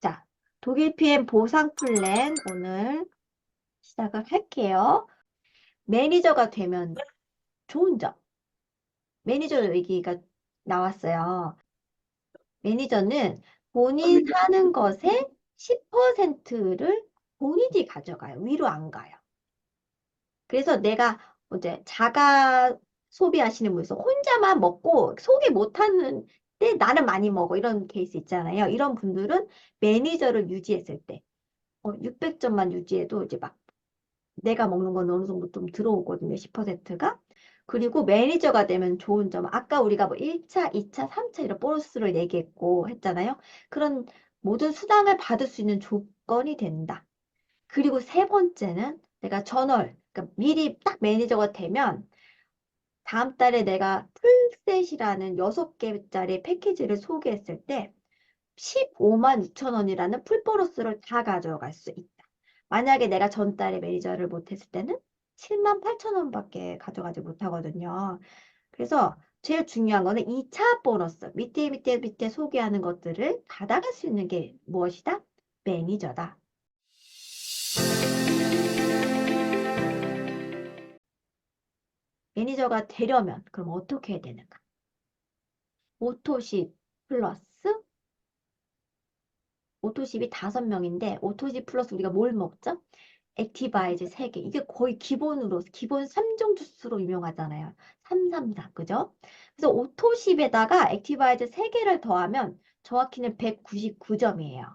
자, 독일 PM 보상 플랜 오늘 시작을 할게요. 매니저가 되면 좋은 점. 매니저 얘기가 나왔어요. 매니저는 본인 사는 것의 10%를 본인이 가져가요. 위로 안 가요. 그래서 내가 이제 자가 소비하시는 분에서 혼자만 먹고 소비 못하는 때 나는 많이 먹어. 이런 케이스 있잖아요. 이런 분들은 매니저를 유지했을 때 600점만 유지해도 이제 막 내가 먹는 건 어느 정도 좀 들어오거든요. 10%가. 그리고 매니저가 되면 좋은 점. 아까 우리가 뭐 1차, 2차, 3차 이런 보너스를 얘기했고 했잖아요. 그런 모든 수당을 받을 수 있는 조건이 된다. 그리고 세 번째는 내가 그러니까 미리 딱 매니저가 되면 다음 달에 내가 풀셋이라는 6개짜리 패키지를 소개했을 때 15만 6천 원이라는 풀보너스를 다 가져갈 수 있다. 만약에 내가 전달에 매니저를 못했을 때는 7만 8천 원밖에 가져가지 못하거든요. 그래서 제일 중요한 거는 2차 보너스, 밑에 소개하는 것들을 받아갈 수 있는 게 무엇이다? 매니저다. 매니저가 되려면 그럼 어떻게 해야 되는가? 오토십 플러스 오토십이 5명인데 오토십 플러스 우리가 뭘 먹죠? 액티바이즈 3개. 이게 거의 기본 3종 주스로 유명하잖아요. 333, 그죠? 그래서 오토십에다가 액티바이즈 3개를 더하면 정확히는 199점이에요.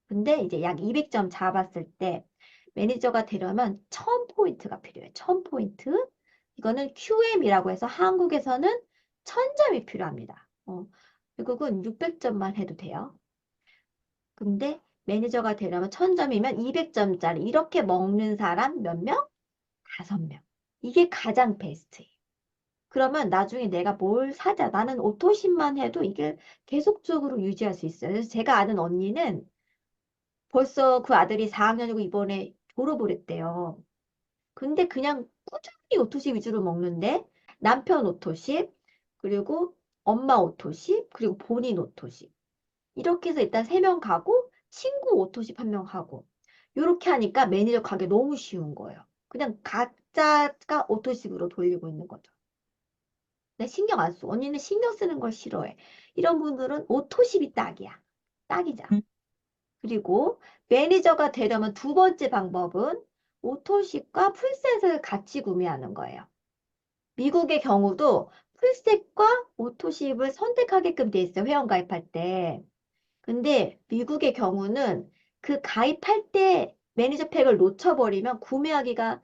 근데 이제 약 200점 잡았을 때 매니저가 되려면 1000포인트가 필요해요. 1000포인트. 이거는 QM이라고 해서 한국에서는 1000점이 필요합니다. 미국은 600점만 해도 돼요. 근데 매니저가 되려면 1000점이면 200점짜리 이렇게 먹는 사람 몇 명? 5명. 이게 가장 베스트예요. 그러면 나중에 내가 뭘 사자. 나는 오토십만 해도 이게 계속적으로 유지할 수 있어요. 그래서 제가 아는 언니는 벌써 그 아들이 4학년이고 이번에 졸업을 했대요. 근데 그냥 꾸준히 오토십 위주로 먹는데 남편 오토십, 그리고 엄마 오토십, 그리고 본인 오토십. 이렇게 해서 일단 3명 가고 친구 오토십 1명 하고 이렇게 하니까 매니저 가기 너무 쉬운 거예요. 그냥 각자가 오토십으로 돌리고 있는 거죠. 내 신경 안 써. 언니는 신경 쓰는 걸 싫어해. 이런 분들은 오토십이 딱이야. 딱이자. 그리고 매니저가 되려면 두 번째 방법은 오토십과 풀셋을 같이 구매하는 거예요. 미국의 경우도 풀셋과 오토십을 선택하게끔 돼 있어요. 회원 가입할 때. 근데 미국의 경우는 그 가입할 때 매니저 팩을 놓쳐버리면 구매하기가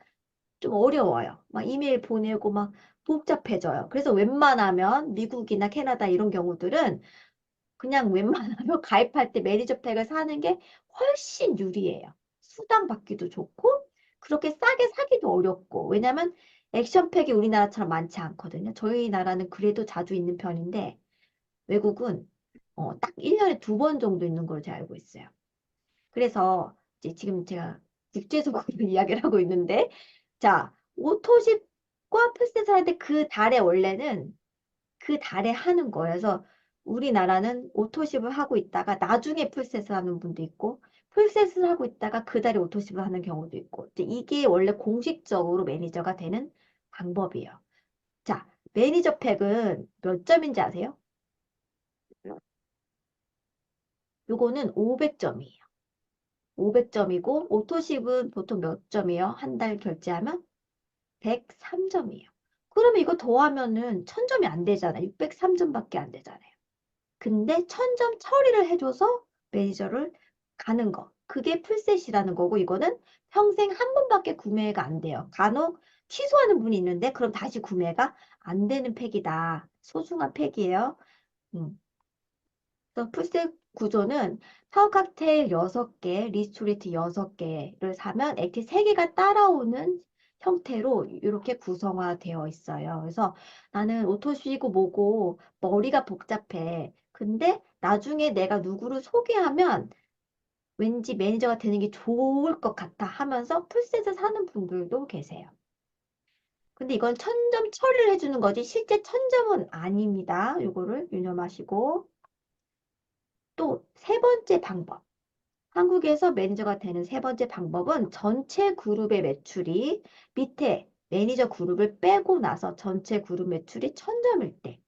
좀 어려워요. 막 이메일 보내고 막 복잡해져요. 그래서 웬만하면 미국이나 캐나다 이런 경우들은 그냥 웬만하면 가입할 때 매니저 팩을 사는 게 훨씬 유리해요. 수당 받기도 좋고 그렇게 싸게 사기도 어렵고 왜냐면 액션팩이 우리나라처럼 많지 않거든요. 저희 나라는 그래도 자주 있는 편인데 외국은 딱 1년에 2번 정도 있는 걸로 제가 알고 있어요. 그래서 이제 지금 제가 국제적으로 이야기를 하고 있는데 자, 오토십과 풀셋을 할 때 그 달에 원래는 그 달에 하는 거예요. 그래서 우리나라는 오토십을 하고 있다가 나중에 풀셋을 하는 분도 있고 풀셋을 하고 있다가 그 달에 오토십을 하는 경우도 있고 이제 이게 원래 공식적으로 매니저가 되는 방법이에요. 자, 매니저 팩은 몇 점인지 아세요? 요거는 500점이에요. 500점이고 오토십은 보통 몇 점이에요? 한 달 결제하면 103점이에요. 그러면 이거 더하면은 1000점이 안 되잖아요. 603점밖에 안 되잖아요. 근데 1000점 처리를 해줘서 매니저를 가는 거. 그게 풀셋이라는 거고 이거는 평생 한 번밖에 구매가 안 돼요. 간혹 취소하는 분이 있는데 그럼 다시 구매가 안 되는 팩이다. 소중한 팩이에요. 음. 그래서 풀셋 구조는 파워 칵테일 6개, 리스토리트 6개를 사면 액티 3개가 따라오는 형태로 이렇게 구성화되어 있어요. 그래서 나는 오토 쉬고 뭐고 머리가 복잡해. 근데 나중에 내가 누구를 소개하면 왠지 매니저가 되는 게 좋을 것 같아 하면서 풀셋을 사는 분들도 계세요. 근데 이건 1000점 처리를 해주는 거지 실제 1000점은 아닙니다. 요거를 유념하시고 또 세 번째 방법. 한국에서 매니저가 되는 세 번째 방법은 전체 그룹의 매출이 밑에 매니저 그룹을 빼고 나서 전체 그룹 매출이 1000점일 때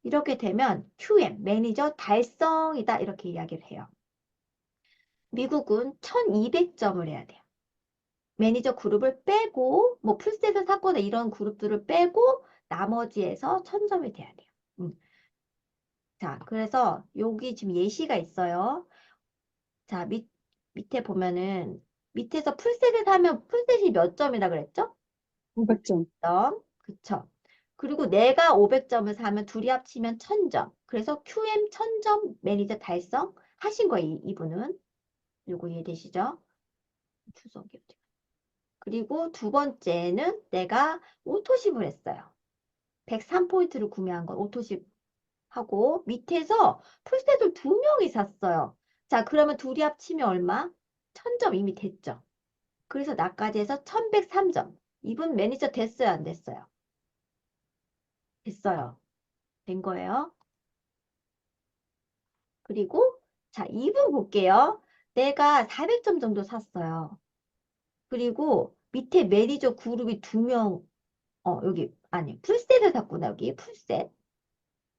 이렇게 되면 QM, 매니저 달성이다 이렇게 이야기를 해요. 미국은 1200점을 해야 돼요. 매니저 그룹을 빼고 뭐 풀셋을 샀거나 이런 그룹들을 빼고 나머지에서 1000점이 돼야 돼요. 자, 그래서 여기 지금 예시가 있어요. 자, 밑에 보면은 밑에서 풀셋을 사면 풀셋이 몇 점이라 그랬죠? 500점. 점. 그쵸? 그리고 내가 500점을 사면 둘이 합치면 1000점. 그래서 QM 1000점 매니저 달성 하신 거예요, 이분은. 요거 이해되시죠? 추석이 어디. 그리고 두 번째는 내가 오토십을 했어요. 103포인트를 구매한 건 오토십 하고 밑에서 풀셋을 두 명이 샀어요. 자, 그러면 둘이 합치면 얼마? 1000점 이미 됐죠. 그래서 나까지 해서 1103점. 이분 매니저 됐어요, 안 됐어요? 됐어요. 된 거예요. 그리고 자, 이분 볼게요. 내가 400점 정도 샀어요. 그리고 밑에 매니저 그룹이 두 명, 여기, 아니, 풀셋을 샀구나, 여기, 풀셋.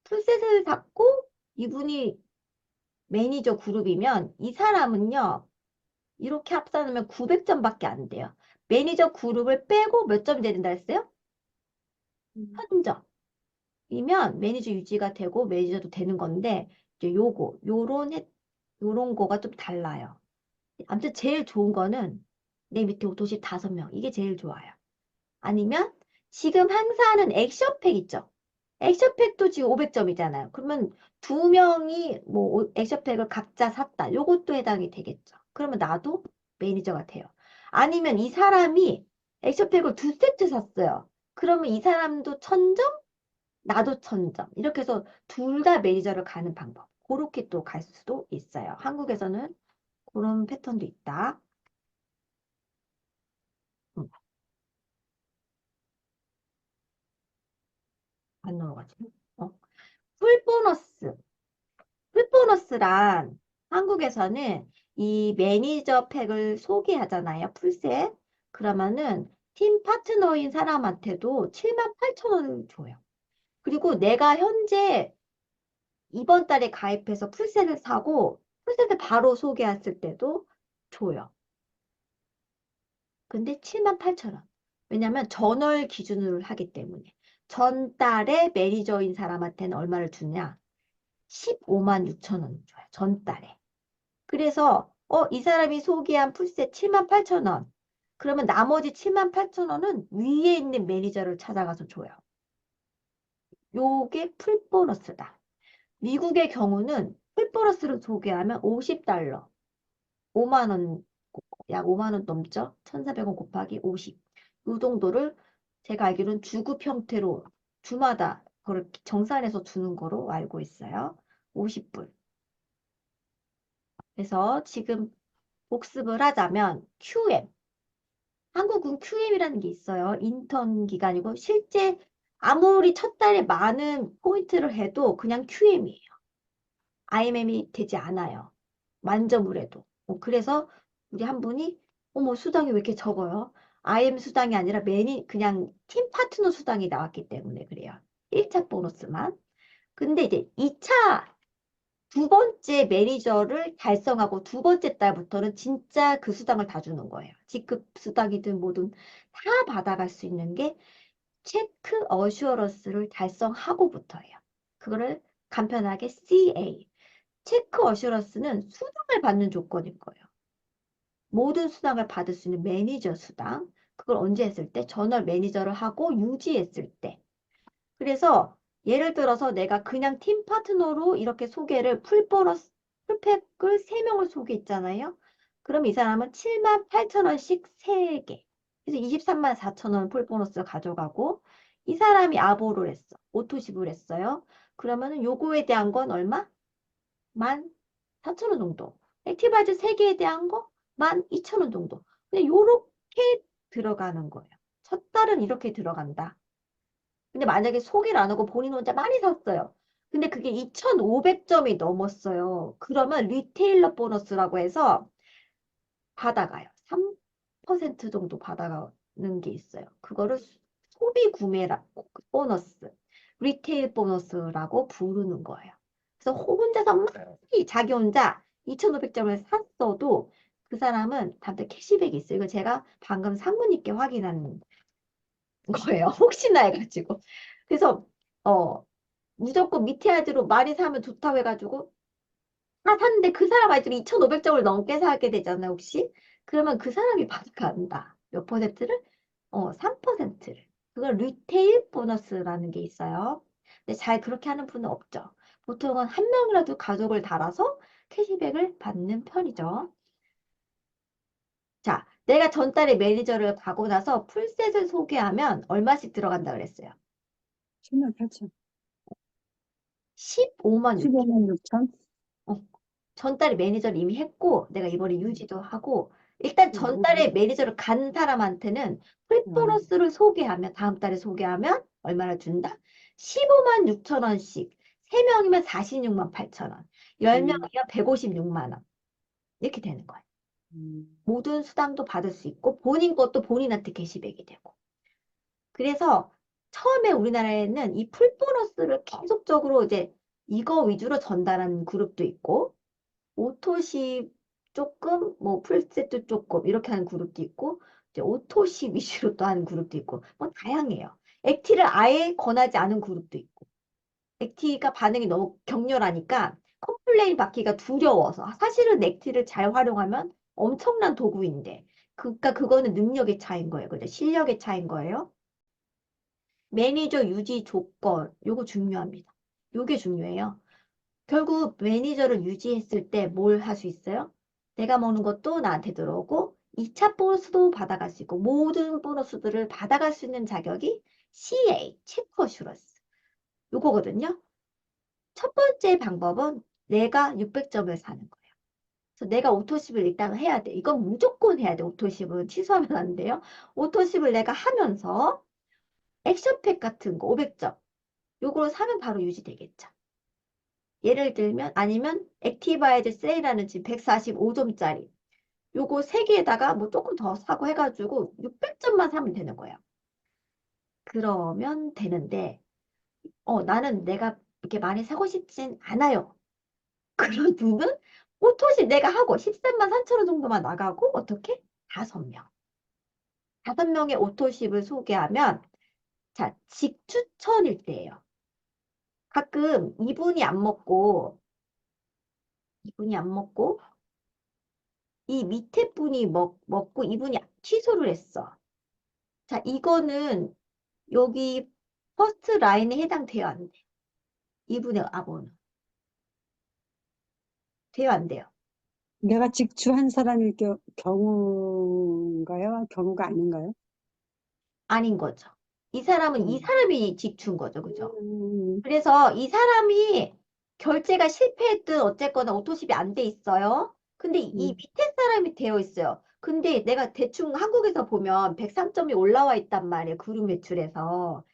풀셋을 샀고, 이분이 매니저 그룹이면, 이 사람은요, 이렇게 합산하면 900점밖에 안 돼요. 매니저 그룹을 빼고 몇 점이 된다 했어요? 음. 1000점이면 매니저 유지가 되고 매니저도 되는 건데, 이제 요런 거가 좀 달라요. 아무튼 제일 좋은 거는 내 밑에 도시 5명. 이게 제일 좋아요. 아니면 지금 행사하는 액션팩 있죠? 액션팩도 지금 500점이잖아요. 그러면 두 명이 뭐 액션팩을 각자 샀다. 요것도 해당이 되겠죠. 그러면 나도 매니저가 돼요. 아니면 이 사람이 액션팩을 두 세트 샀어요. 그러면 이 사람도 1000점, 나도 1000점. 이렇게 해서 둘 다 매니저를 가는 방법. 그렇게 또 갈 수도 있어요. 한국에서는 그런 패턴도 있다. 음, 안 넘어가지. 어. 풀 보너스. 풀보너스란 한국에서는 이 매니저 팩을 소개하잖아요. 풀셋. 그러면은 팀 파트너인 사람한테도 78,000원을 줘요. 그리고 내가 현재 이번 달에 가입해서 풀셋을 사고 풀셋을 바로 소개했을 때도 줘요. 근데 78,000원. 왜냐면 전월 기준으로 하기 때문에. 전달에 매니저인 사람한테는 얼마를 주냐? 15만 6천 원 줘요. 전달에. 그래서 이 사람이 소개한 풀셋 78,000원. 그러면 나머지 78,000원은 위에 있는 매니저를 찾아가서 줘요. 요게 풀보너스다. 미국의 경우는 풀보너스를 소개하면 50달러, 5만 원, 약 5만 원 넘죠? 1,400원 곱하기 50. 요 정도를 제가 알기로는 주급 형태로 주마다 그렇게 정산해서 주는 거로 알고 있어요. 50불. 그래서 지금 복습을 하자면 QM. 한국은 QM이라는 게 있어요. 인턴 기간이고 실제 아무리 첫 달에 많은 포인트를 해도 그냥 QM이에요. IMM이 되지 않아요. 만점을 해도. 그래서 우리 한 분이 어머 수당이 왜 이렇게 적어요? IM 수당이 아니라 그냥 팀 파트너 수당이 나왔기 때문에 그래요. 1차 보너스만. 근데 이제 2차 두 번째 매니저를 달성하고 두 번째 달부터는 진짜 그 수당을 다 주는 거예요. 직급 수당이든 뭐든 다 받아갈 수 있는 게 체크 어슈어런스를 달성하고부터예요. 그거를 간편하게 CA. 체크 어슈어런스는 수당을 받는 조건일 거예요. 모든 수당을 받을 수 있는 매니저 수당. 그걸 언제 했을 때? 전월 매니저를 하고 유지했을 때. 그래서 예를 들어서 내가 그냥 팀 파트너로 이렇게 소개를 풀팩을 3명을 소개했잖아요. 그럼 이 사람은 7만 8천 원씩 3개. 그래서 23만 4천 원 풀보너스 가져가고 이 사람이 아보를 했어. 오토십을 했어요. 그러면은 요거에 대한 건 얼마? 1만 4천 원 정도. 액티바이즈 3개에 대한 거? 1만 2천 원 정도. 근데 요렇게 들어가는 거예요. 첫 달은 이렇게 들어간다. 근데 만약에 소개를 안 하고 본인 혼자 많이 샀어요. 근데 그게 2,500점이 넘었어요. 그러면 리테일러 보너스라고 해서 받아가요. 3% 정도 받아가는 게 있어요. 그거를 소비 구매라고 보너스, 리테일 보너스라고 부르는 거예요. 그래서 혼자서 많이 자기 혼자 2,500점을 샀어도 그 사람은 다음달 캐시백이 있어요. 이거 제가 방금 상무님께 확인한 거예요. 혹시나 해가지고. 그래서 무조건 밑에 아이들로 많이 사면 좋다고 해가지고 샀는데 그 사람 아이들이 2,500점을 넘게 사게 되잖아요, 혹시? 그러면 그 사람이 받아간다. 몇 퍼센트를? 3%를. 그걸 리테일 보너스라는 게 있어요. 근데 잘 그렇게 하는 분은 없죠. 보통은 한 명이라도 가족을 달아서 캐시백을 받는 편이죠. 자, 내가 전달에 매니저를 가고 나서 풀셋을 소개하면 얼마씩 들어간다 그랬어요? 10만 8천. 15만 6천. 15만 6천? 전달에 매니저를 이미 했고 내가 이번에 유지도 하고 일단 전달에 매니저를 간 사람한테는 프리보너스를 소개하면 다음 달에 소개하면 얼마나 준다? 15만 6천 원씩 3명이면 46만 8천 원 10명이면 156만 원 이렇게 되는 거예요. 모든 수당도 받을 수 있고 본인 것도 본인한테 캐시백이 되고 그래서 처음에 우리나라에는 이 풀보너스를 계속적으로 이제 이거 위주로 전달하는 그룹도 있고 오토십 조금, 뭐 풀세트 조금 이렇게 하는 그룹도 있고 이제 오토십 위주로 또 하는 그룹도 있고 뭐 다양해요. 액티를 아예 권하지 않은 그룹도 있고 액티가 반응이 너무 격렬하니까 컴플레인 받기가 두려워서 사실은 액티를 잘 활용하면 엄청난 도구인데 그러니까 그거는 능력의 차이인 거예요. 그죠? 실력의 차이인 거예요. 매니저 유지 조건 요거 중요합니다. 요게 중요해요. 결국 매니저를 유지했을 때 뭘 할 수 있어요? 내가 먹는 것도 나한테 들어오고 2차 보너스도 받아갈 수 있고 모든 보너스들을 받아갈 수 있는 자격이 CA, 체크 어슈런스. 요거거든요. 첫 번째 방법은 내가 600점을 사는 거예요. 그래서 내가 오토십을 일단 해야 돼. 이건 무조건 해야 돼. 오토십은 취소하면 안 돼요. 오토십을 내가 하면서 액션팩 같은 거 500점. 요걸 사면 바로 유지되겠죠. 예를 들면 아니면 액티바이즈 세일하는 지금 145점짜리 요거 3개에다가 뭐 조금 더 사고 해가지고 600점만 사면 되는 거예요. 그러면 되는데 나는 내가 이렇게 많이 사고 싶진 않아요. 그런 분은 오토시 내가 하고 13만 3천 원 정도만 나가고 어떻게? 5명. 5명의 오토십을 소개하면 자, 직추천일 때예요. 가끔 이분이 안 먹고 이 밑에 분이 먹고 이분이 취소를 했어. 자, 이거는 여기 퍼스트 라인에 해당돼요, 안 돼요? 이분의 아버는. 돼요, 안 돼요? 내가 직주한 사람일 경우인가요? 경우가 아닌가요? 아닌 거죠. 이 사람은 이 음. 사람이 직춘 거죠, 그죠? 음, 그래서 이 사람이 결제가 실패했든 어쨌거나 오토십이 안 돼 있어요. 근데 이 음, 밑에 사람이 되어 있어요. 근데 내가 대충 한국에서 보면 103점이 올라와 있단 말이에요. 그룹 매출에서.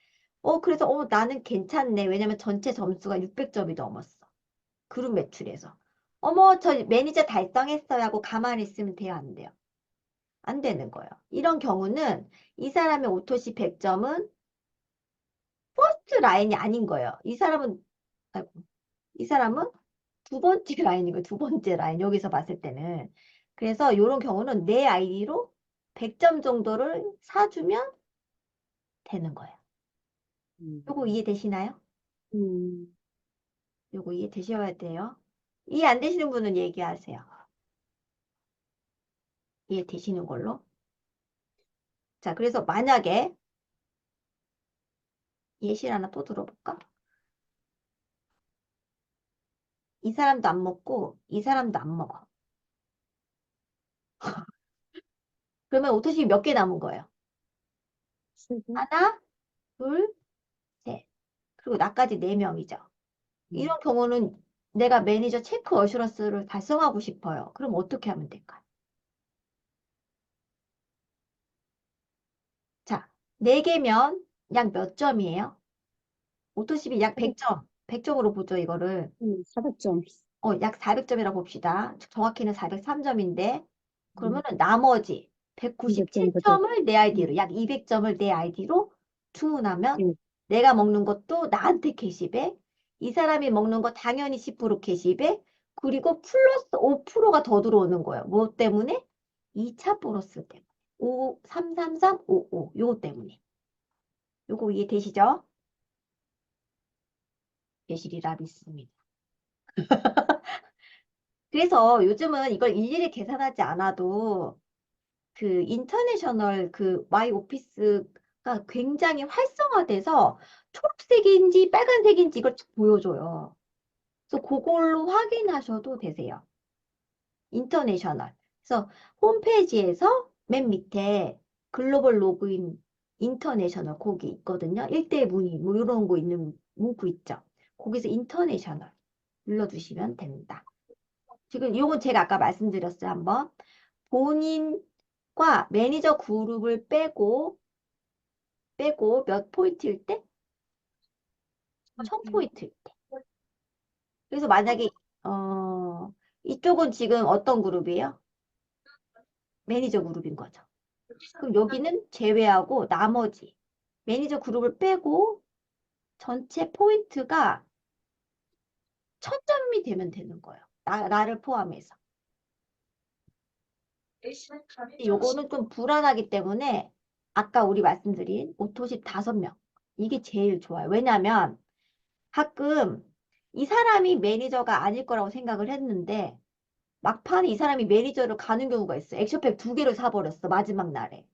그래서 나는 괜찮네. 왜냐면 전체 점수가 600점이 넘었어. 그룹 매출에서. 어머, 저 매니저 달성했어요 하고 가만히 있으면 돼요, 안 돼요? 안 되는 거예요. 이런 경우는 이 사람의 오토시 100점은 퍼스트 라인이 아닌 거예요. 아이고, 이 사람은 두 번째 라인인 거예요. 두 번째 라인. 여기서 봤을 때는. 그래서 이런 경우는 내 아이디로 100점 정도를 사주면 되는 거예요. 요거 음, 이해되시나요? 음. 요거 이해되셔야 돼요. 이해 안 되시는 분은 얘기하세요. 이해되시는 걸로. 자, 그래서 만약에 예시를 하나 또 들어볼까? 이 사람도 안 먹고 이 사람도 안 먹어. 그러면 오토시 몇 개 남은 거예요? 쓰고, 하나, 둘, 셋. 그리고 나까지 네 명이죠. 음. 이런 경우는 내가 매니저 체크 어슈런스를 달성하고 싶어요. 그럼 어떻게 하면 될까요? 자, 4개면 약 몇 점이에요? 오토십이 약 100점. 100점으로 보죠, 이거를. 400점. 약 400점이라고 봅시다. 정확히는 403점인데, 음, 그러면은 나머지 200점 그죠? 197점을 내 아이디로, 음, 약 200점을 내 아이디로 주문하면 예. 내가 먹는 것도 나한테 캐시백, 이 사람이 먹는 거 당연히 10% 캐시백, 그리고 플러스 5%가 더 들어오는 거예요. 뭐 때문에? 2차 보너스 때문에. 33355. 요거 때문에. 요거 이해되시죠? 되시리라 믿습니다. 그래서 요즘은 이걸 일일이 계산하지 않아도 그 인터내셔널 그 마이 오피스가 굉장히 활성화돼서 초록색인지 빨간색인지 이걸 쭉 보여줘요. 그래서 그걸로 확인하셔도 되세요. 인터내셔널. 그래서 홈페이지에서 맨 밑에 글로벌 로그인 인터내셔널 거기 있거든요. 일대 문의 뭐 이런 거 있는 문구 있죠. 거기서 인터내셔널 눌러주시면 됩니다. 지금 이건 제가 아까 말씀드렸어요. 한번 본인과 매니저 그룹을 빼고 몇 포인트일 때? 1000포인트일 때. 그래서 만약에 이쪽은 지금 어떤 그룹이에요? 매니저 그룹인 거죠. 그럼 여기는 제외하고 나머지 매니저 그룹을 빼고 전체 포인트가 1000점이 되면 되는 거예요. 나를 포함해서. 요거는 좀 불안하기 때문에 아까 우리 말씀드린 오토십 5명. 이게 제일 좋아요. 왜냐면 가끔 이 사람이 매니저가 아닐 거라고 생각을 했는데 막판에 이 사람이 매니저를 가는 경우가 있어. 액션팩 2개를 사버렸어. 마지막 날에.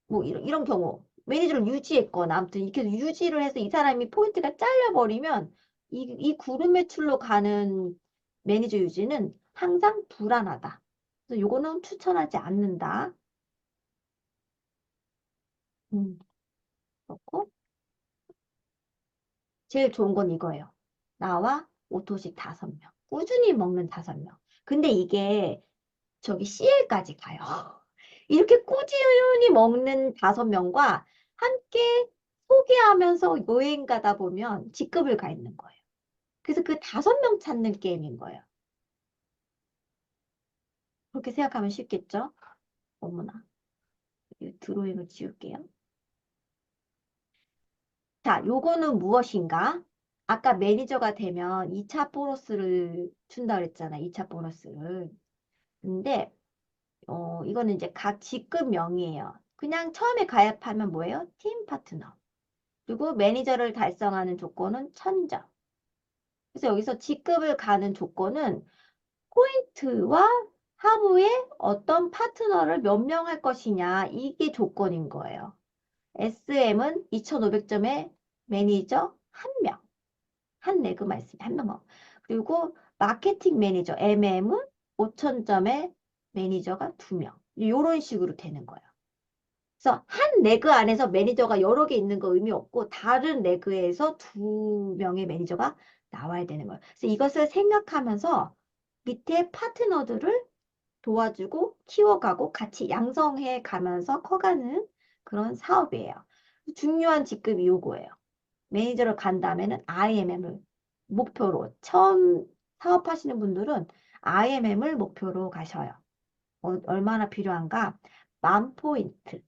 뭐 이런 경우. 매니저를 유지했거나 아무튼 이렇게 유지를 해서 이 사람이 포인트가 잘려버리면 이 그룹 매출로 가는 매니저 유지는 항상 불안하다. 그래서 요거는 추천하지 않는다. 그렇고 제일 좋은 건 이거예요. 나와 오토식 5명. 꾸준히 먹는 5명. 근데 이게 저기 CL까지 가요. 이렇게 꾸준히 먹는 5명과 함께 소개하면서 여행 가다 보면 직급을 가 있는 거예요. 그래서 그 5명 찾는 게임인 거예요. 그렇게 생각하면 쉽겠죠? 어머나. 이 드로잉을 지울게요. 자, 요거는 무엇인가? 아까 매니저가 되면 2차 보너스를 준다 그랬잖아. 2차 보너스를. 근데 이거는 이제 각 직급명이에요. 그냥 처음에 가입하면 뭐예요? 팀 파트너. 그리고 매니저를 달성하는 조건은 1000점. 그래서 여기서 직급을 가는 조건은 포인트와 하부에 어떤 파트너를 몇 명 할 것이냐. 이게 조건인 거예요. SM은 2500점의 매니저 1명. 한 레그만 있으면 한 명. 그리고 마케팅 매니저 MM은 5000점의 매니저가 2명. 이런 식으로 되는 거예요. 그래서 한 레그 안에서 매니저가 여러 개 있는 거 의미 없고 다른 레그에서 2명의 매니저가 나와야 되는 거예요. 그래서 이것을 생각하면서 밑에 파트너들을 도와주고 키워가고 같이 양성해 가면서 커가는 그런 사업이에요. 중요한 직급이 요거예요. 매니저를 간 다음에는 IMM을 목표로 처음 사업하시는 분들은 IMM을 목표로 가셔요. 얼마나 필요한가? 10,000포인트.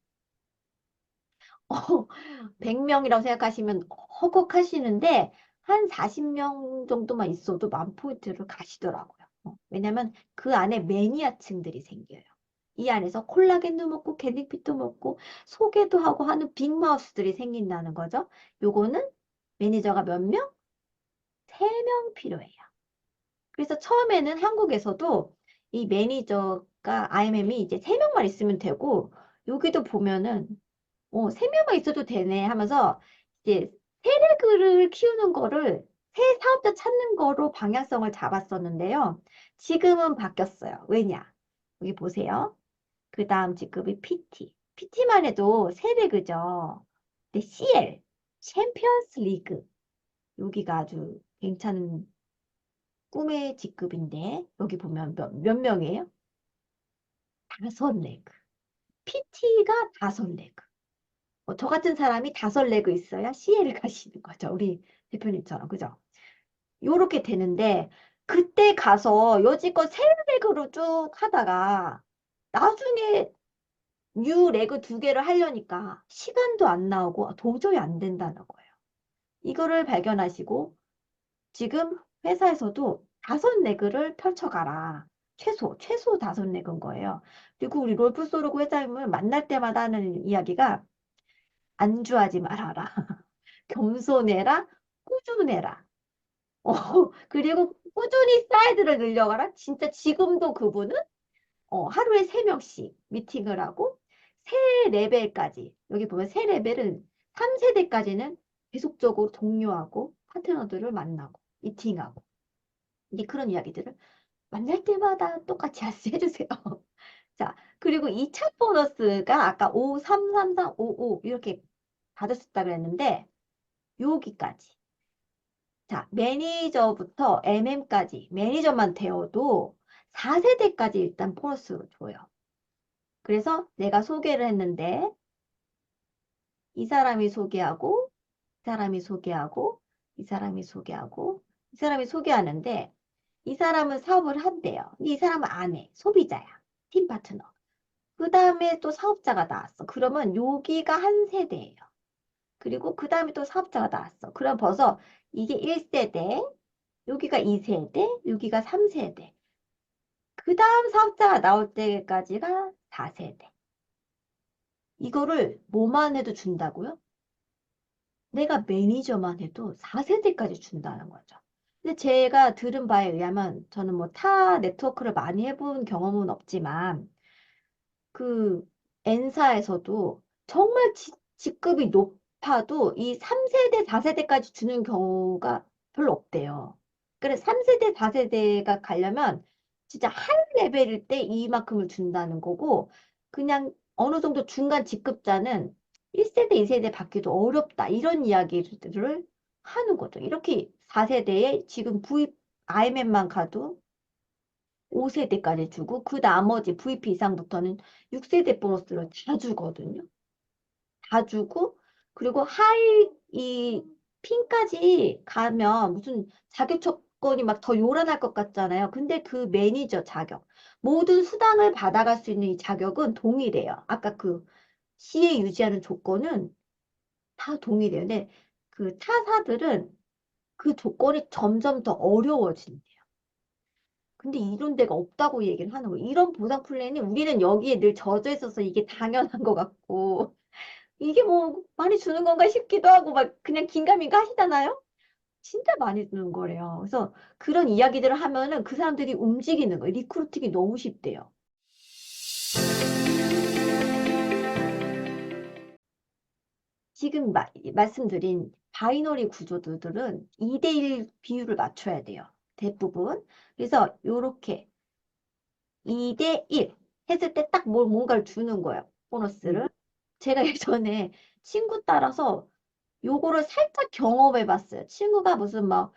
100명이라고 생각하시면 허걱하시는데 한 40명 정도만 있어도 10,000포인트를 가시더라고요. 왜냐면 그 안에 매니아층들이 생겨요. 이 안에서 콜라겐도 먹고 겟링핏도 먹고 소개도 하고 하는 빅마우스들이 생긴다는 거죠. 요거는 매니저가 몇 명? 3명 필요해요. 그래서 처음에는 한국에서도 이 매니저가 IMM이 이제 3명만 있으면 되고 여기도 보면은 3명만 있어도 되네 하면서 이제 세력을 키우는 거를 새 사업자 찾는 거로 방향성을 잡았었는데요. 지금은 바뀌었어요. 왜냐? 여기 보세요. 그 다음 직급이 PT. PT만 해도 세력이죠. 근데 CL, 챔피언스 리그. 여기가 아주 괜찮은 꿈의 직급인데 여기 보면 몇 명이에요? 5 레그. PT가 5레그. 저 같은 사람이 5레그 있어야 CA를 가시는 거죠. 우리 대표님처럼. 그죠? 요렇게 되는데, 그때 가서 여지껏 3레그로 쭉 하다가, 나중에 뉴 레그 2개를 하려니까 시간도 안 나오고 도저히 안 된다는 거예요. 이거를 발견하시고, 지금 회사에서도 5레그를 펼쳐가라. 최소 5레그인 거예요. 그리고 우리 롤프 소르고 회장님은 만날 때마다 하는 이야기가 안주하지 말아라. 겸손해라. 꾸준해라. 그리고 꾸준히 사이드를 늘려가라. 진짜 지금도 그분은 하루에 3명씩 미팅을 하고 3레벨까지 여기 보면 3레벨은 3세대까지는 계속적으로 동료하고 파트너들을 만나고 미팅하고 이제 그런 이야기들을 만날 때마다 똑같이 해주세요. 자, 그리고 2차 보너스가 아까 5, 3, 3, 4, 5, 5 이렇게 받으셨다 그랬는데 여기까지. 자, 매니저부터 MM까지 매니저만 되어도 4세대까지 일단 보너스로 줘요. 그래서 내가 소개를 했는데 이 사람이 소개하고 이 사람이 소개하고 이 사람이 소개하고 이 사람이 소개하는데 이 사람은 사업을 한대요. 근데 이 사람은 안 해. 소비자야. 팀 파트너. 그 다음에 또 사업자가 나왔어. 그러면 여기가 한 세대예요. 그리고 그 다음에 또 사업자가 나왔어. 그럼 벌써 이게 1세대, 여기가 2세대, 여기가 3세대. 그 다음 사업자가 나올 때까지가 4세대. 이거를 뭐만 해도 준다고요? 내가 매니저만 해도 4세대까지 준다는 거죠. 근데 제가 들은 바에 의하면 저는 뭐 타 네트워크를 많이 해본 경험은 없지만 그 N사에서도 정말 직급이 높아도 이 3세대, 4세대까지 주는 경우가 별로 없대요. 그래서 3세대, 4세대가 가려면 진짜 한 레벨일 때 이만큼을 준다는 거고 그냥 어느 정도 중간 직급자는 1세대, 2세대 받기도 어렵다. 이런 이야기들을 하는 거죠. 이렇게 4세대에 지금 V, IMM만 가도 5세대까지 주고 그 나머지 VP 이상부터는 6세대 보너스를 다 주거든요. 다 주고 그리고 하이 이 핀까지 가면 무슨 자격 조건이 막 더 요란할 것 같잖아요. 근데 그 매니저 자격 모든 수당을 받아갈 수 있는 이 자격은 동일해요. 아까 그 CA 유지하는 조건은 다 동일해요. 근데 그 타사들은 그 조건이 점점 더 어려워진대요. 근데 이런 데가 없다고 얘기를 하는 거예요. 이런 보상 플랜이 우리는 여기에 늘 젖어 있어서 이게 당연한 것 같고, 이게 뭐 많이 주는 건가 싶기도 하고, 막 그냥 긴가민가 하시잖아요? 진짜 많이 주는 거래요. 그래서 그런 이야기들을 하면은 그 사람들이 움직이는 거예요. 리크루팅이 너무 쉽대요. 지금 말씀드린 바이너리 구조들은 2대1 비율을 맞춰야 돼요. 대부분. 그래서 요렇게 2대1 했을 때 딱 뭔가를 주는 거예요. 보너스를. 제가 예전에 친구 따라서 요거를 살짝 경험해 봤어요. 친구가 무슨 막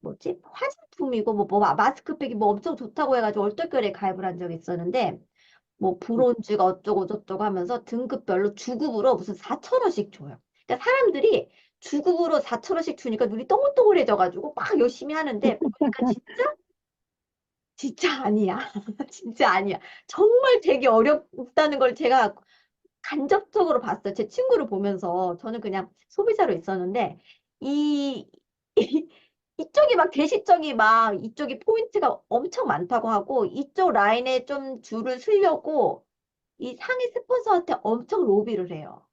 뭐지? 화장품이고 뭐 마스크팩이 뭐 엄청 좋다고 해가지고 얼떨결에 가입을 한 적이 있었는데 뭐 브론즈가 어쩌고 저쩌고 하면서 등급별로 주급으로 무슨 4천 원씩 줘요. 그러니까 사람들이 주급으로 4천 원씩 주니까 눈이 동글동글해져가지고 막 열심히 하는데 보니까 진짜 아니야. 진짜 아니야. 정말 되게 어렵다는 걸 제가 간접적으로 봤어요. 제 친구를 보면서 저는 그냥 소비자로 있었는데 이, 이쪽이 막 대시적이 막 이쪽이 포인트가 엄청 많다고 하고 이쪽 라인에 좀 줄을 쓰려고 이 상위 스폰서한테 엄청 로비를 해요.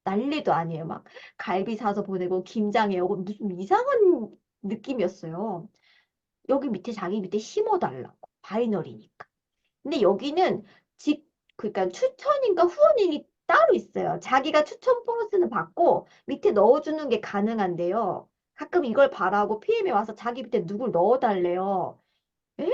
난리도 아니에요. 막 갈비 사서 보내고 김장해 오고 무슨 이상한 느낌이었어요. 여기 밑에 자기 밑에 심어달라고. 바이너리니까. 근데 여기는 그러니까 추천인가 후원인이 따로 있어요. 자기가 추천 보너스는 받고 밑에 넣어주는 게 가능한데요. 가끔 이걸 바라고 PM에 와서 자기 밑에 누굴 넣어달래요. 에?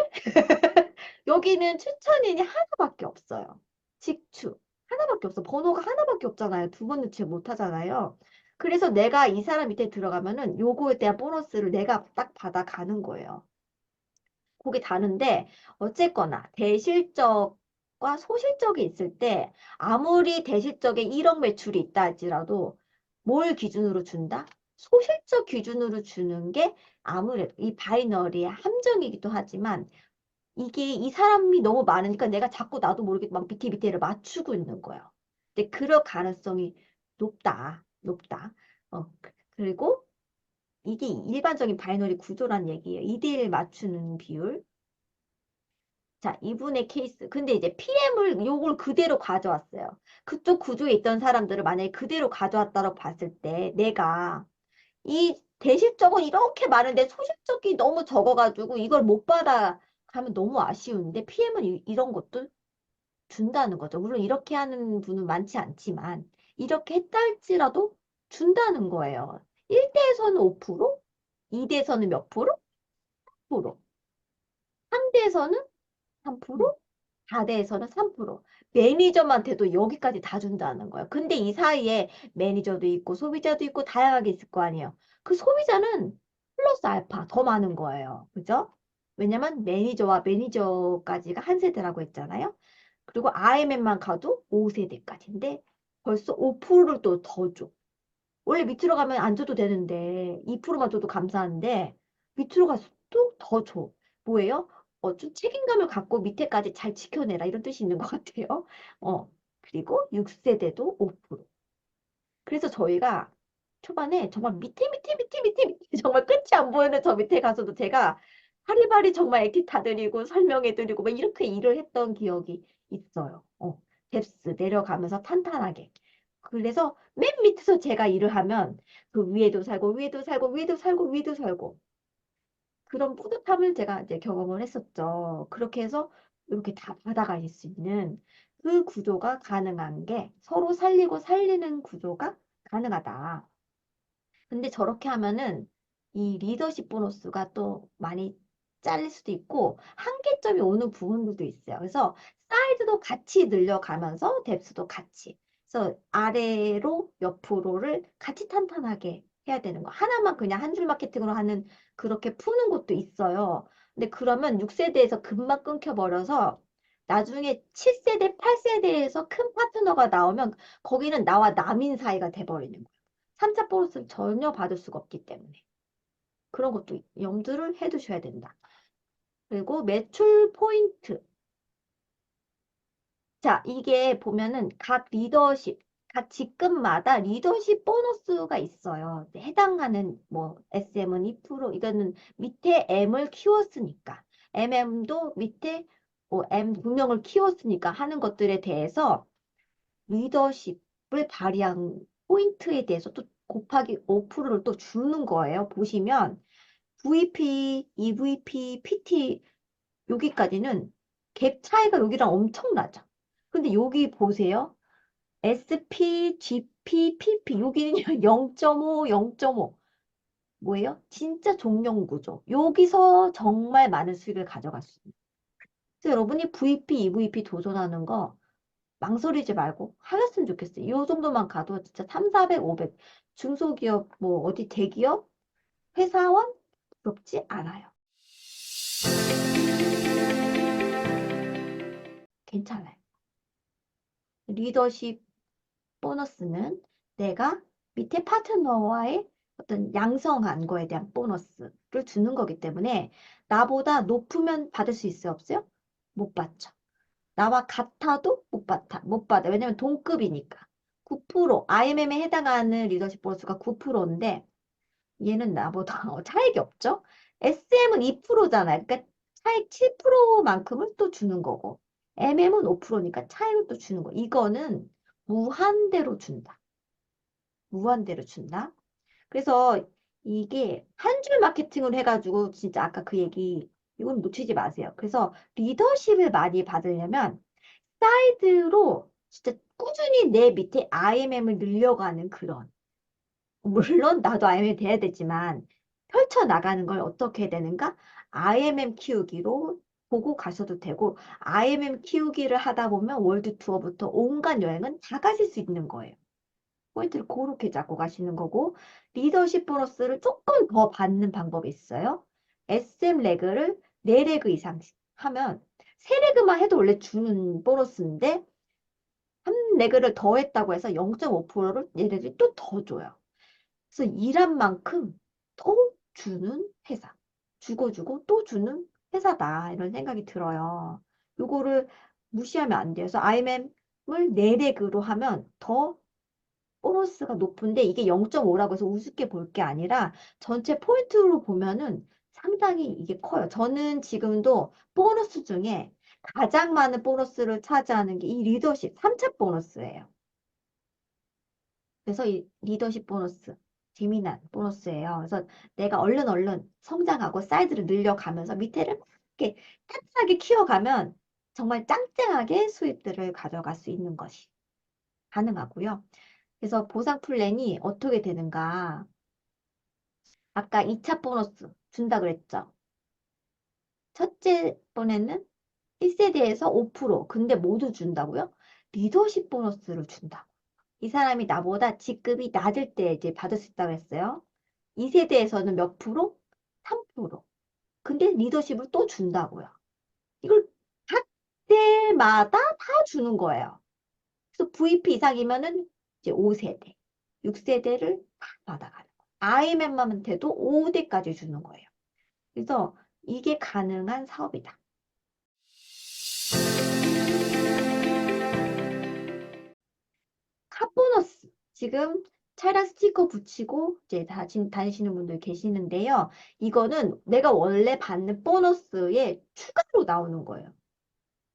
여기는 추천인이 하나밖에 없어요. 직추. 하나밖에 없어. 번호가 하나밖에 없잖아요. 2번 넣지 못하잖아요. 그래서 내가 이 사람 밑에 들어가면은 요거에 대한 보너스를 내가 딱 받아가는 거예요. 그게 다른데 어쨌거나 대실적 대실적과 소실적이 있을 때 아무리 대실적에 1억 매출이 있다 할지라도 뭘 기준으로 준다? 소실적 기준으로 주는 게 아무래도 이 바이너리의 함정이기도 하지만 이게 이 사람이 너무 많으니까 내가 자꾸 나도 모르게 막 밑에 맞추고 있는 거예요. 근데 그럴 가능성이 높다. 높다. 그리고 이게 일반적인 바이너리 구조란 얘기예요. 2대1 맞추는 비율. 자, 이분의 케이스. 근데 이제 PM을 요걸 그대로 가져왔어요. 그쪽 구조에 있던 사람들을 만약에 그대로 가져왔다고 봤을 때 내가 이 대실적은 이렇게 많은데 소실적이 너무 적어가지고 이걸 못 받아가면 너무 아쉬운데 PM은 이런 것도 준다는 거죠. 물론 이렇게 하는 분은 많지 않지만 이렇게 했다 할지라도 준다는 거예요. 1대에서는 5%, 2대에서는 몇 프로? 10%, 3대에서는 3%, 4대에서는 3%. 매니저한테도 여기까지 다 준다는 거예요. 근데 이 사이에 매니저도 있고 소비자도 있고 다양하게 있을 거 아니에요. 그 소비자는 플러스 알파 더 많은 거예요. 그죠? 왜냐면 매니저와 매니저까지가 한 세대라고 했잖아요. 그리고 RMM만 가도 5세대까지인데 벌써 5%를 또 더 줘. 원래 밑으로 가면 안 줘도 되는데 2%만 줘도 감사한데 밑으로 갈수록 더 줘. 뭐예요? 좀 책임감을 갖고 밑에까지 잘 지켜내라 이런 뜻이 있는 것 같아요. 그리고 6세대도 5%. 그래서 저희가 초반에 정말 밑에 정말 끝이 안 보이는 저 밑에 가서도 제가 하리바리 정말 액티 타드리고 설명해드리고 막 이렇게 일을 했던 기억이 있어요. 뎁스 내려가면서 탄탄하게. 그래서 맨 밑에서 제가 일을 하면 그 위에도 살고 위에도 살고 위에도 살고 위에도 살고 그런 뿌듯함을 제가 이제 경험을 했었죠. 그렇게 해서 이렇게 다 받아갈 수 있는 그 구조가 가능한 게 서로 살리고 살리는 구조가 가능하다. 근데 저렇게 하면은 이 리더십 보너스가 또 많이 잘릴 수도 있고 한계점이 오는 부분들도 있어요. 그래서 사이즈도 같이 늘려가면서 뎁스도 같이. 그래서 아래로 옆으로를 같이 탄탄하게 해야 되는 거. 하나만 그냥 한 줄 마케팅으로 하는 그렇게 푸는 것도 있어요. 근데 그러면 6세대에서 금방 끊겨버려서 나중에 7세대, 8세대에서 큰 파트너가 나오면 거기는 나와 남인 사이가 돼버리는 거예요. 3차 보너스를 전혀 받을 수가 없기 때문에. 그런 것도 염두를 해두셔야 된다. 그리고 매출 포인트. 자, 이게 보면은 각 리더십, 각 직급마다 리더십 보너스가 있어요. 해당하는 뭐 SM은 2%, 이거는 밑에 M을 키웠으니까. MM도 밑에 뭐 M 2명을 키웠으니까 하는 것들에 대해서 리더십을 발휘한 포인트에 대해서 또 곱하기 5%를 또 주는 거예요. 보시면 VP, EVP, PT 여기까지는 갭 차이가 여기랑 엄청나죠. 근데 여기 보세요. SP, GP, PP 여기는 0.5, 0.5 뭐예요? 진짜 종려구조. 여기서 정말 많은 수익을 가져갈 수 있는. 그래서 여러분이 VP, EVP 도전하는 거 망설이지 말고 하셨으면 좋겠어요. 이 정도만 가도 진짜 3, 400, 500 중소기업 뭐 어디 대기업 회사원 부럽지 않아요. 괜찮아요. 리더십 보너스는 내가 밑에 파트너와의 어떤 양성한 거에 대한 보너스를 주는 거기 때문에 나보다 높으면 받을 수 있어요? 없어요? 못 받죠. 나와 같아도 못 받아. 못 받아. 왜냐면 동급이니까. 9% IMM에 해당하는 리더십 보너스가 9%인데 얘는 나보다 차익이 없죠? SM은 2%잖아요. 그러니까 차익 7%만큼을 또 주는 거고 MM은 5%니까 차익을 또 주는 거. 이거는 무한대로 준다. 무한대로 준다. 그래서 이게 한 줄 마케팅을 해가지고 진짜 아까 그 얘기 이건 놓치지 마세요. 그래서 리더십을 많이 받으려면 사이드로 진짜 꾸준히 내 밑에 IMM을 늘려가는 그런 물론 나도 IMM 돼야 되지만 펼쳐나가는 걸 어떻게 해야 되는가? IMM 키우기로 보고 가셔도 되고 IMM 키우기를 하다 보면 월드 투어부터 온갖 여행은 다 가실 수 있는 거예요. 포인트를 그렇게 잡고 가시는 거고 리더십 보너스를 조금 더 받는 방법이 있어요. SM 레그를 4레그 이상 하면 세 레그만 해도 원래 주는 보너스인데 한 레그를 더 했다고 해서 0.5%를 얘네들이 또 더 줘요. 그래서 일한 만큼 또 주는 회사. 주고 또 주는 회사다. 이런 생각이 들어요. 요거를 무시하면 안 돼요. 그래서 IMM을 4레그로 하면 더 보너스가 높은데 이게 0.5라고 해서 우습게 볼 게 아니라 전체 포인트로 보면은 상당히 이게 커요. 저는 지금도 보너스 중에 가장 많은 보너스를 차지하는 게 이 리더십 3차 보너스예요. 그래서 이 리더십 보너스, 재미난 보너스예요. 그래서 내가 얼른 성장하고 사이즈를 늘려가면서 밑에를 막 이렇게 탄탄하게 키워가면 정말 짱짱하게 수입들을 가져갈 수 있는 것이 가능하고요. 그래서 보상 플랜이 어떻게 되는가? 아까 2차 보너스 준다 그랬죠? 첫째 번에는 1세대에서 5%, 근데 모두 준다고요? 리더십 보너스를 준다. 이 사람이 나보다 직급이 낮을 때 이제 받을 수 있다고 했어요. 2세대에서는 몇 프로? 3%. 근데 리더십을 또 준다고요. 이걸 각 때마다 다 주는 거예요. 그래서 VP 이상이면은 이제 5세대, 6세대를 다 받아가는 거예요. IMM만 돼도 5대까지 주는 거예요. 그래서 이게 가능한 사업이다. 카보너스. 지금 차량 스티커 붙이고 이제 다니시는 분들 계시는데요. 이거는 내가 원래 받는 보너스에 추가로 나오는 거예요.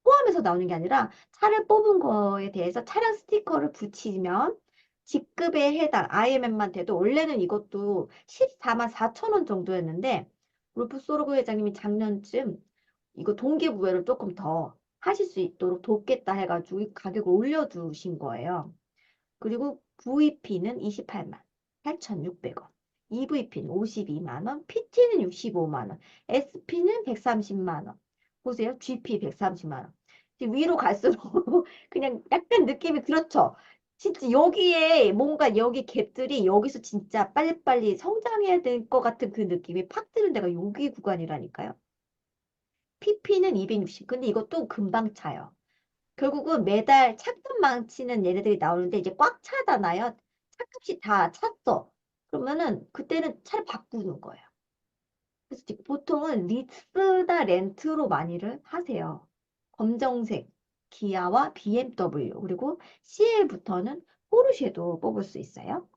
포함해서 나오는 게 아니라 차를 뽑은 거에 대해서 차량 스티커를 붙이면 직급에 해당 IMM만 돼도 원래는 이것도 14만 4천 원 정도였는데 울프 소르그 회장님이 작년쯤 이거 동기부여를 조금 더 하실 수 있도록 돕겠다 해가지고 이 가격을 올려두신 거예요. 그리고 VP는 28만 8,600원, EVP는 52만 원, PT는 65만 원, SP는 130만 원. 보세요. GP 130만 원. 위로 갈수록 그냥 약간 느낌이 그렇죠. 진짜 여기에 뭔가 여기 갭들이 여기서 진짜 빨리빨리 성장해야 될 것 같은 그 느낌이 팍 드는 데가 여기 구간이라니까요. PP는 260. 근데 이것도 금방 차요. 결국은 매달 차값 망치는 얘네들이 나오는데 이제 꽉 차잖아요. 차값이 다 찼어. 그러면은 그때는 차를 바꾸는 거예요. 그래서 보통은 리스나 렌트로 많이를 하세요. 검정색 기아와 BMW 그리고 CL부터는 포르쉐도 뽑을 수 있어요.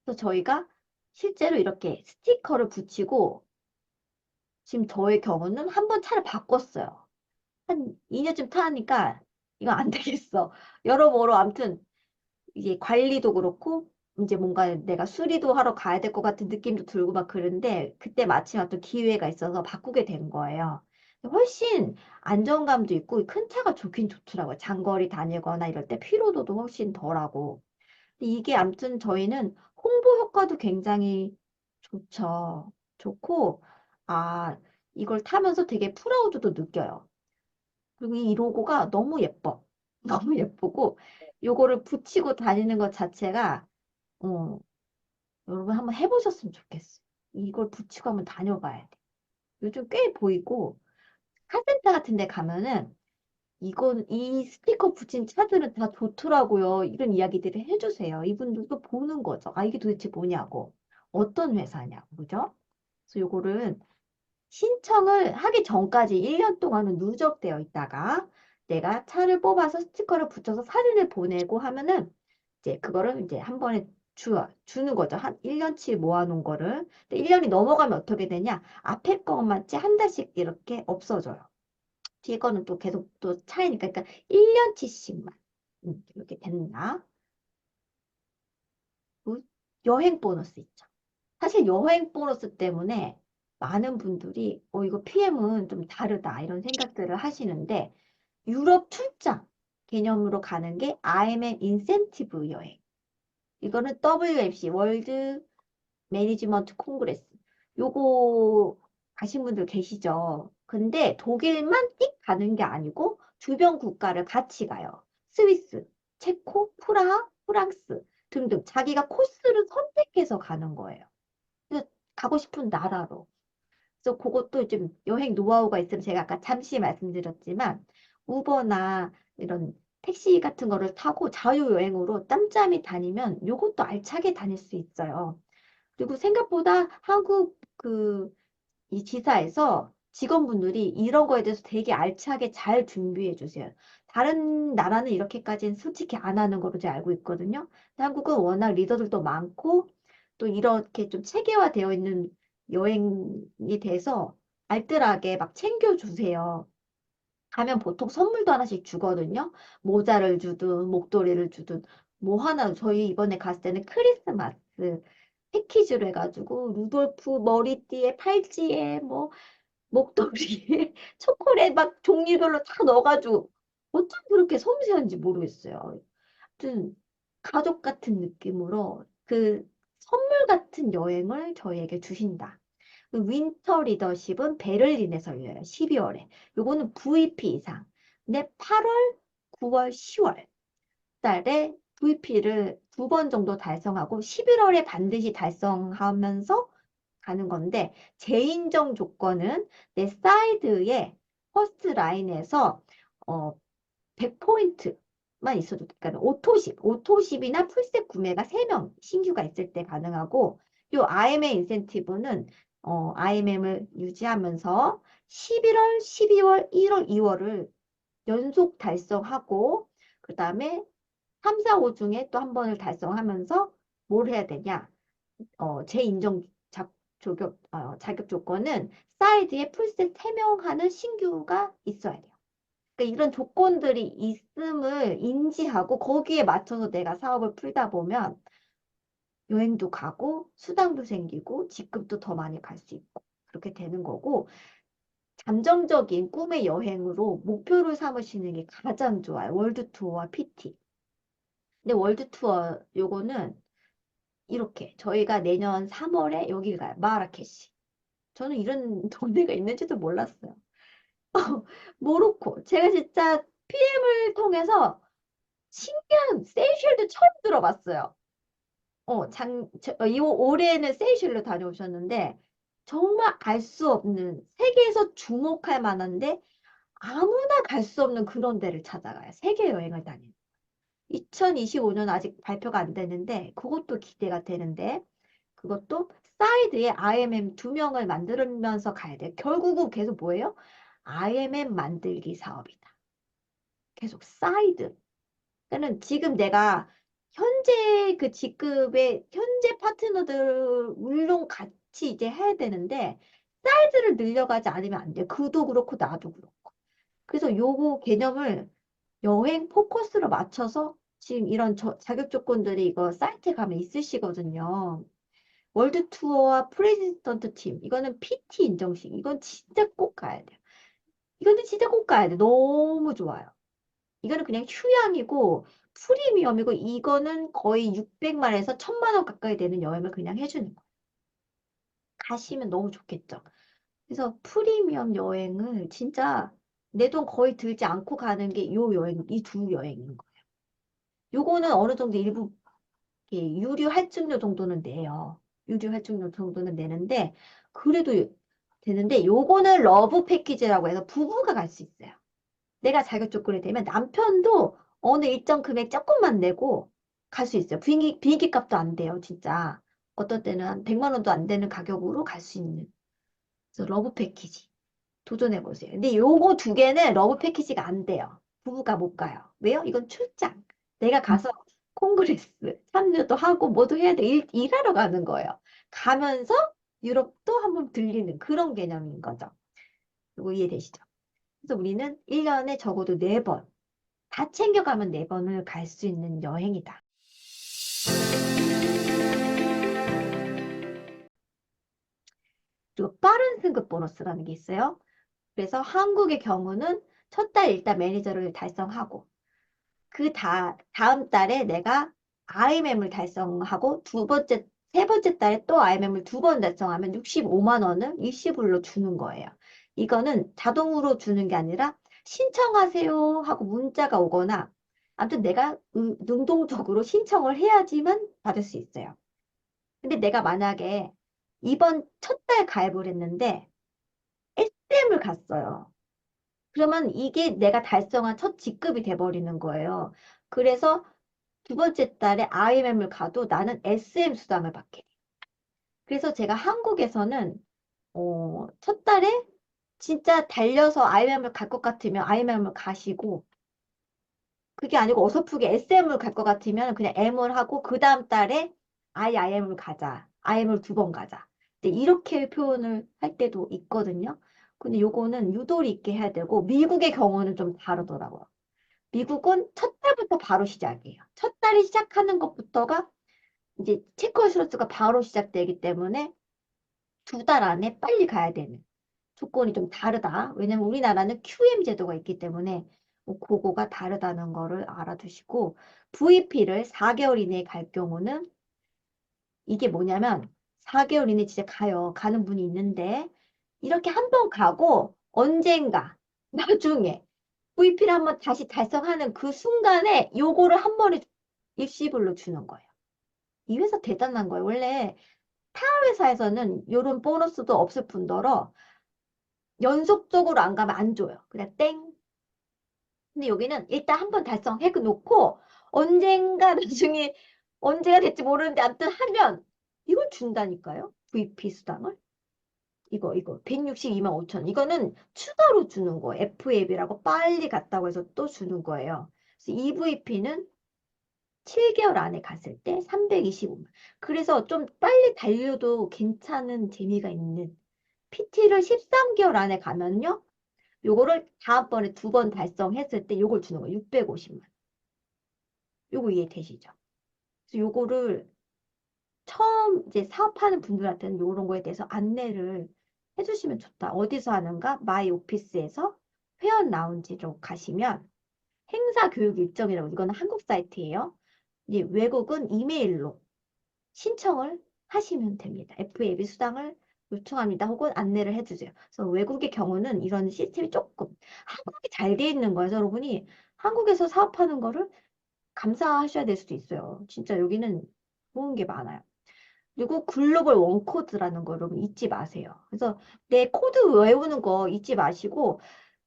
그래서 저희가 실제로 이렇게 스티커를 붙이고 지금 저의 경우는 한 번 차를 바꿨어요. 한 2년쯤 타니까 이거 안 되겠어. 여러모로 아무튼 이게 관리도 그렇고 이제 뭔가 내가 수리도 하러 가야 될 것 같은 느낌도 들고 막 그런데 그때 마침 어떤 기회가 있어서 바꾸게 된 거예요. 훨씬 안정감도 있고 큰 차가 좋긴 좋더라고요. 장거리 다니거나 이럴 때 피로도도 훨씬 덜하고. 근데 이게 아무튼 저희는 홍보 효과도 굉장히 좋죠. 좋고 아 이걸 타면서 되게 프라우드도 느껴요. 그리고 이 로고가 너무 예뻐. 너무 예쁘고 요거를 붙이고 다니는 것 자체가 어, 여러분 한번 해보셨으면 좋겠어요. 이걸 붙이고 한번 다녀봐야 돼. 요즘 꽤 보이고 카센터 같은 데 가면은 이건 이 스티커 붙인 차들은 다 좋더라고요. 이런 이야기들을 해주세요. 이분들도 보는 거죠. 아 이게 도대체 뭐냐고. 어떤 회사냐고. 그죠? 그래서 요거를 신청을 하기 전까지 1년 동안은 누적되어 있다가 내가 차를 뽑아서 스티커를 붙여서 사진을 보내고 하면은 이제 그거를 이제 한 번에 주는 거죠. 한 1년치 모아놓은 거를. 근데 1년이 넘어가면 어떻게 되냐? 앞에 것만치 한 달씩 이렇게 없어져요. 뒤에 거는 또 계속 또 차이니까. 그러니까 1년치씩만. 이렇게 된다. 그 여행 보너스 있죠. 사실 여행 보너스 때문에 많은 분들이 이거 PM은 좀 다르다 이런 생각들을 하시는데 유럽 출장 개념으로 가는 게 IMF 인센티브 여행. 이거는 WMC 월드 매니지먼트 콩그레스. 요거 가신 분들 계시죠? 근데 독일만 띡 가는 게 아니고 주변 국가를 같이 가요. 스위스, 체코, 프라하, 프랑스 등등 자기가 코스를 선택해서 가는 거예요. 그래서 가고 싶은 나라로. 그래서 그것도 좀 여행 노하우가 있으면 제가 아까 잠시 말씀드렸지만 우버나 이런 택시 같은 거를 타고 자유여행으로 짬짬이 다니면 요것도 알차게 다닐 수 있어요. 그리고 생각보다 한국 이 지사에서 직원분들이 이런 거에 대해서 되게 알차게 잘 준비해 주세요. 다른 나라는 이렇게까지는 솔직히 안 하는 거로 제가 알고 있거든요. 근데 한국은 워낙 리더들도 많고 또 이렇게 좀 체계화되어 있는 여행이 돼서 알뜰하게 막 챙겨주세요. 가면 보통 선물도 하나씩 주거든요. 모자를 주든 목도리를 주든 뭐 하나 저희 이번에 갔을 때는 크리스마스 패키지로 해가지고 루돌프 머리띠에 팔찌에 뭐 목도리에 초콜릿 막 종류별로 다 넣어가지고 어쩜 그렇게 섬세한지 모르겠어요. 아무튼 가족 같은 느낌으로 그 선물 같은 여행을 저희에게 주신다. 그 윈터 리더십은 베를린에서 열려요. 12월에. 요거는 VP 이상. 근데 8월, 9월, 10월 달에 VP를 두 번 정도 달성하고 11월에 반드시 달성하면서 가는 건데 재인정 조건은 내 사이드에 퍼스트 라인에서 어, 100포인트만 있어도 그러니까 오토십이나 풀셋 구매가 3명 신규가 있을 때 가능하고 요 IMA 인센티브는 IMM을 유지하면서 11월, 12월, 1월, 2월을 연속 달성하고 그다음에 3, 4, 5 중에 또 한 번을 달성하면서 뭘 해야 되냐? 재인정 자격 조건은 사이드에 풀셋 3명 하는 신규가 있어야 돼요. 그러니까 이런 조건들이 있음을 인지하고 거기에 맞춰서 내가 사업을 풀다 보면 여행도 가고 수당도 생기고 직급도 더 많이 갈 수 있고 그렇게 되는 거고 잠정적인 꿈의 여행으로 목표를 삼으시는 게 가장 좋아요. 월드 투어와 PT. 근데 월드 투어 요거는 이렇게 저희가 내년 3월에 여기 가요. 마라케시. 저는 이런 동네가 있는지도 몰랐어요. 모로코. 제가 진짜 PM을 통해서 신기한 세이셸도 처음 들어봤어요. 올해는 세이셸로 다녀오셨는데 정말 알 수 없는 세계에서 주목할 만한데 아무나 갈 수 없는 그런 데를 찾아가요. 세계 여행을 다니는. 2025년 아직 발표가 안 되는데 그것도 기대가 되는데 그것도 사이드에 IMM 2명을 만들면서 가야 돼요. 결국은 계속 뭐예요? IMM 만들기 사업이다. 계속 사이드. 그러니까는 지금 내가 현재 그 직급의 현재 파트너들 물론 같이 이제 해야 되는데 사이즈를 늘려가지 않으면 안 돼요. 그도 그렇고 나도 그렇고. 그래서 요거 개념을 여행 포커스로 맞춰서 지금 이런 자격 조건들이 이거 사이트에 가면 있으시거든요. 월드 투어와 프레지던트 팀. 이거는 PT 인정식. 이건 진짜 꼭 가야 돼요. 이거는 진짜 꼭 가야 돼. 너무 좋아요. 이거는 그냥 휴양이고 프리미엄이고 이거는 거의 600만에서 1000만 원 가까이 되는 여행을 그냥 해주는 거예요. 가시면 너무 좋겠죠. 그래서 프리미엄 여행을 진짜 내 돈 거의 들지 않고 가는 게 요 여행, 이 두 여행인 거예요. 요거는 어느 정도 일부 유류 할증료 정도는 내요. 유류 할증료 정도는 내는데 그래도 되는데 요거는 러브 패키지라고 해서 부부가 갈 수 있어요. 내가 자격 조건이 되면 남편도 어느 일정 금액 조금만 내고 갈 수 있어요. 비행기 값도 안 돼요, 진짜. 어떤 때는 한 100만 원도 안 되는 가격으로 갈 수 있는. 그래서 러브 패키지 도전해 보세요. 근데 요거 두 개는 러브 패키지가 안 돼요. 부부가 못 가요. 왜요? 이건 출장. 내가 가서 콩그레스 참여도 하고 뭐도 해야 돼. 일하러 가는 거예요. 가면서 유럽도 한번 들리는 그런 개념인 거죠. 이거 이해되시죠? 그래서 우리는 1년에 적어도 4번, 다 챙겨가면 4번을 갈 수 있는 여행이다. 그리고 빠른 승급 보너스라는 게 있어요. 그래서 한국의 경우는 첫 달 일단 매니저를 달성하고 다음 달에 내가 IMM을 달성하고 세 번째 달에 또 IMM을 2번 달성하면 65만 원을 일시불로 주는 거예요. 이거는 자동으로 주는 게 아니라 신청하세요 하고 문자가 오거나 아무튼 내가 능동적으로 신청을 해야지만 받을 수 있어요. 근데 내가 만약에 이번 첫 달 가입을 했는데 SM을 갔어요. 그러면 이게 내가 달성한 첫 직급이 돼버리는 거예요. 그래서 두 번째 달에 IMM을 가도 나는 SM 수당을 받게 돼요. 그래서 제가 한국에서는 첫 달에 진짜 달려서 IMM을 갈 것 같으면 IMM을 가시고 그게 아니고 어설프게 SM을 갈 것 같으면 그냥 M을 하고 그 다음 달에 IM을 가자. IM을 두 번 가자. 근데 이렇게 표현을 할 때도 있거든요. 근데 요거는 유도리 있게 해야 되고 미국의 경우는 좀 다르더라고요. 미국은 첫 달부터 바로 시작이에요. 첫 달이 시작하는 것부터가 이제 체크어슈런스가 바로 시작되기 때문에 두 달 안에 빨리 가야 되는 조건이 좀 다르다. 왜냐면 우리나라는 QM 제도가 있기 때문에 뭐 그거가 다르다는 거를 알아두시고 VP를 4개월 이내에 갈 경우는 이게 뭐냐면 4개월 이내에 진짜 가요. 가는 분이 있는데 이렇게 한 번 가고 언젠가 나중에 VP를 한번 다시 달성하는 그 순간에 요거를 한 번에 입시불로 주는 거예요. 이 회사 대단한 거예요. 원래 타 회사에서는 이런 보너스도 없을 뿐더러 연속적으로 안 가면 안 줘요. 그냥 땡. 근데 여기는 일단 한 번 달성해 놓고 언젠가 나중에 언제가 될지 모르는데 아무튼 하면 이걸 준다니까요. VP 수당을. 이거 162만 5천. 이거는 추가로 주는 거예요. FAB라고 빨리 갔다고 해서 또 주는 거예요. 그래서 EVP는 7개월 안에 갔을 때 325만. 그래서 좀 빨리 달려도 괜찮은 재미가 있는 PT를 13개월 안에 가면요. 요거를 다음번에 두 번 달성했을 때 요걸 주는 거예요. 650만. 요거 이해되시죠? 그래서 요거를 처음 이제 사업하는 분들한테는 요런 거에 대해서 안내를 해주시면 좋다. 어디서 하는가? 마이 오피스에서 회원 라운지로 가시면 행사 교육 일정이라고 이거는 한국 사이트예요. 이제 외국은 이메일로 신청을 하시면 됩니다. FAB 수당을 요청합니다. 혹은 안내를 해주세요. 그래서 외국의 경우는 이런 시스템이 조금 한국이 잘 돼 있는 거예요. 여러분이 한국에서 사업하는 거를 감사하셔야 될 수도 있어요. 진짜 여기는 좋은 게 많아요. 그리고 글로벌 원코드라는 거 여러분 잊지 마세요. 그래서 내 코드 외우는 거 잊지 마시고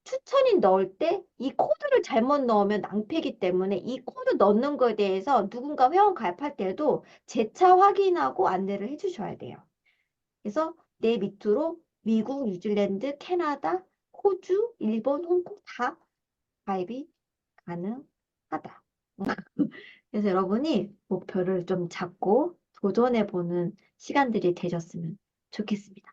추천인 넣을 때 이 코드를 잘못 넣으면 낭패이기 때문에 이 코드 넣는 거에 대해서 누군가 회원 가입할 때도 재차 확인하고 안내를 해주셔야 돼요. 그래서 내 밑으로 미국, 뉴질랜드, 캐나다, 호주, 일본, 홍콩 다 가입이 가능하다. 그래서 여러분이 목표를 좀 잡고 도전해보는 시간들이 되셨으면 좋겠습니다.